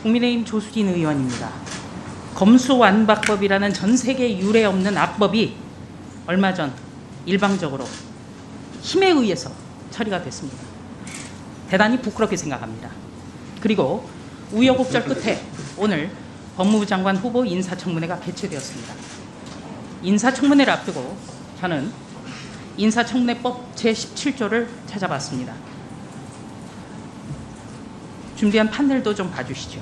국민의힘 조수진 의원입니다. 검수완박법이라는 전 세계 유례 없는 악법이 얼마 전 일방적으로 힘에 의해서 처리가 됐습니다. 대단히 부끄럽게 생각합니다. 그리고 우여곡절 끝에 오늘 법무부 장관 후보 인사청문회가 개최되었습니다. 인사청문회를 앞두고 저는 인사청문회법 제17조를 찾아봤습니다. 준비한 판넬도 좀 봐주시죠.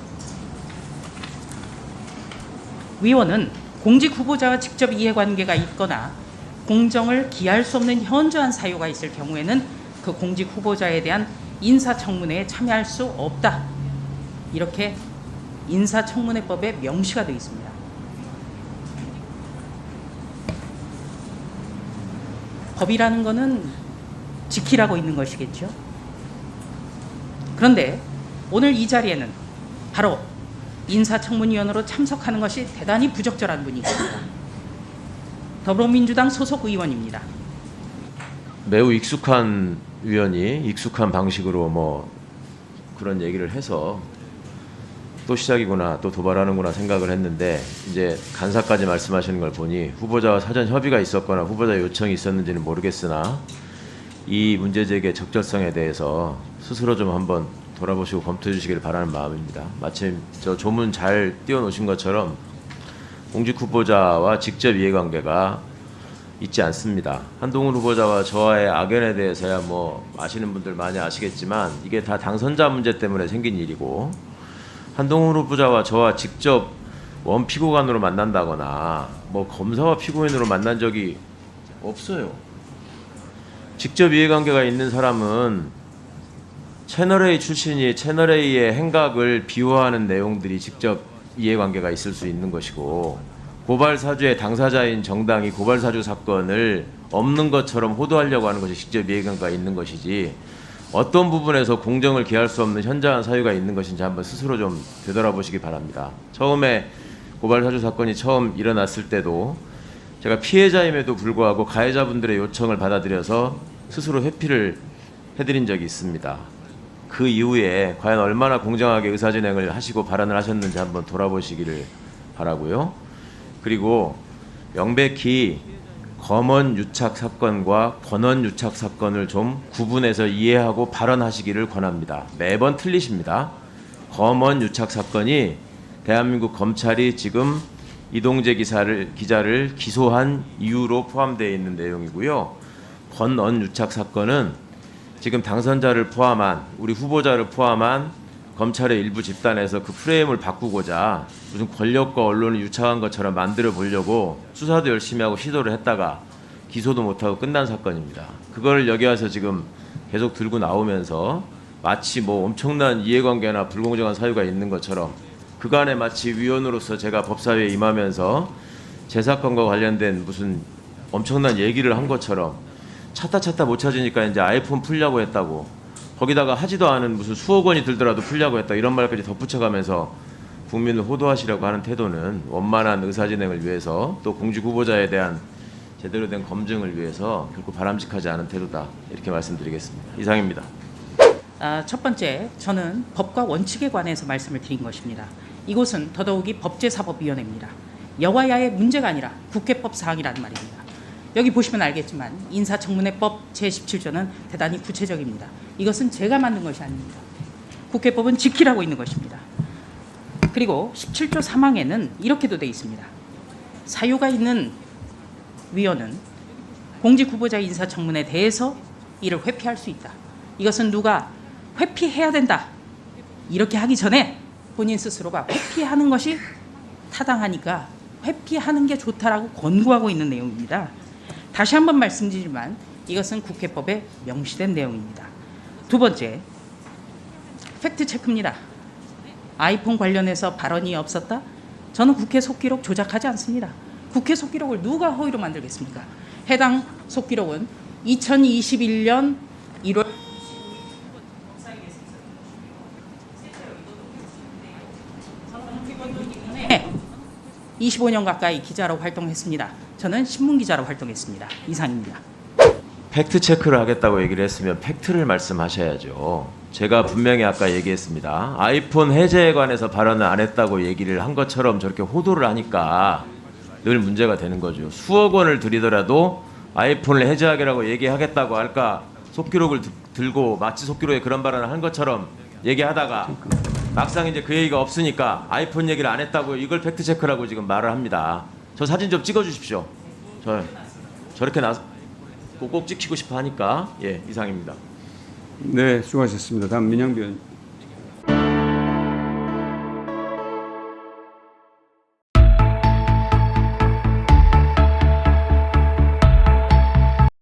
위원은 공직 후보자와 직접 이해관계가 있거나 공정을 기할 수 없는 현저한 사유가 있을 경우에는 그 공직 후보자에 대한 인사청문회에 참여할 수 없다. 이렇게 인사청문회법에 명시가 되어 있습니다. 법이라는 것은 지키라고 있는 것이겠죠. 그런데 오늘 이 자리에는 바로 인사청문위원으로 참석하는 것이 대단히 부적절한 분이 있습니다. 더불어민주당 소속 의원입니다. 매우 익숙한 위원이 익숙한 방식으로 뭐 그런 얘기를 해서 또 시작이구나, 또 도발하는구나 생각을 했는데, 이제 간사까지 말씀하시는 걸 보니 후보자와 사전 협의가 있었거나 후보자 요청이 있었는지는 모르겠으나 이 문제 제기의 적절성에 대해서 스스로 좀 한번 돌아보시고 검토해 주시기를 바라는 마음입니다. 마침 저 조문 잘 띄워놓으신 것처럼 공직 후보자와 직접 이해관계가 있지 않습니다. 한동훈 후보자와 저와의 악연에 대해서야 뭐 아시는 분들 많이 아시겠지만 이게 다 당선자 문제 때문에 생긴 일이고, 한동훈 후보자와 저와 직접 원피고관으로 만난다거나 뭐 검사와 피고인으로 만난 적이 없어요. 직접 이해관계가 있는 사람은 채널A 출신이 채널A의 행각을 비호하는 내용들이 직접 이해관계가 있을 수 있는 것이고, 고발사주의 당사자인 정당이 고발사주 사건을 없는 것처럼 호도하려고 하는 것이 직접 이해관계가 있는 것이지, 어떤 부분에서 공정을 기할 수 없는 현저한 사유가 있는 것인지 한번 스스로 좀 되돌아보시기 바랍니다. 처음에 고발사주 사건이 처음 일어났을 때도 제가 피해자임에도 불구하고 가해자분들의 요청을 받아들여서 스스로 회피를 해드린 적이 있습니다. 그 이후에 과연 얼마나 공정하게 의사진행을 하시고 발언을 하셨는지 한번 돌아보시기를 바라고요. 그리고 명백히 검언 유착 사건과 권언 유착 사건을 좀 구분해서 이해하고 발언하시기를 권합니다. 매번 틀리십니다. 검언 유착 사건이 대한민국 검찰이 지금 이동재 기자를 기소한 이유로 포함되어 있는 내용이고요. 권언 유착 사건은 지금 당선자를 포함한 우리 후보자를 포함한 검찰의 일부 집단에서 그 프레임을 바꾸고자 무슨 권력과 언론을 유착한 것처럼 만들어 보려고 수사도 열심히 하고 시도를 했다가 기소도 못하고 끝난 사건입니다. 그걸 여기 와서 지금 계속 들고 나오면서 마치 뭐 엄청난 이해관계나 불공정한 사유가 있는 것처럼, 그간에 마치 위원으로서 제가 법사위에 임하면서 제 사건과 관련된 무슨 엄청난 얘기를 한 것처럼 찾다 못 찾으니까 이제 아이폰 풀려고 했다고, 거기다가 하지도 않은 무슨 수억 원이 들더라도 풀려고 했다, 이런 말까지 덧붙여가면서 국민을 호도하시려고 하는 태도는 원만한 의사진행을 위해서, 또 공직 후보자에 대한 제대로 된 검증을 위해서 결코 바람직하지 않은 태도다, 이렇게 말씀드리겠습니다. 이상입니다. 첫 번째, 저는 법과 원칙에 관해서 말씀을 드린 것입니다. 이곳은 더더욱이 법제사법위원회입니다. 여와야의 문제가 아니라 국회법 사항이라는 말입니다. 여기 보시면 알겠지만 인사청문회법 제17조는 대단히 구체적입니다. 이것은 제가 만든 것이 아닙니다. 국회법은 지키라고 있는 것입니다. 그리고 17조 3항에는 이렇게도 되어 있습니다. 사유가 있는 위원은 공직 후보자 인사청문에 대해서 이를 회피할 수 있다. 이것은 누가 회피해야 된다, 이렇게 하기 전에 본인 스스로가 회피하는 것이 타당하니까 회피하는 게 좋다라고 권고하고 있는 내용입니다. 다시 한번 말씀드리지만 이것은 국회법에 명시된 내용입니다. 두 번째, 팩트체크입니다. 아이폰 관련해서 발언이 없었다? 저는 국회 속기록 조작하지 않습니다. 국회 속기록을 누가 허위로 만들겠습니까? 해당 속기록은 2021년 1월 25년 가까이 기자로 활동했습니다. 저는 신문기자로 활동했습니다. 이상입니다. 팩트 체크를 하겠다고 얘기를 했으면 팩트를 말씀하셔야죠. 제가 분명히 아까 얘기했습니다. 아이폰 해제에 관해서 발언을 안 했다고 얘기를 한 것처럼 저렇게 호도를 하니까 늘 문제가 되는 거죠. 수억 원을 들이더라도 아이폰을 해제하기라고 얘기하겠다고 할까 속기록을 들고 마치 속기록에 그런 발언을 한 것처럼 얘기하다가 막상 이제 그 얘기가 없으니까 아이폰 얘기를 안 했다고 이걸 팩트체크라고 지금 말을 합니다. 저 사진 좀 찍어주십시오. 저렇게 꼭 찍히고 싶어 하니까. 예, 이상입니다. 네, 수고하셨습니다. 다음 민영비 의원.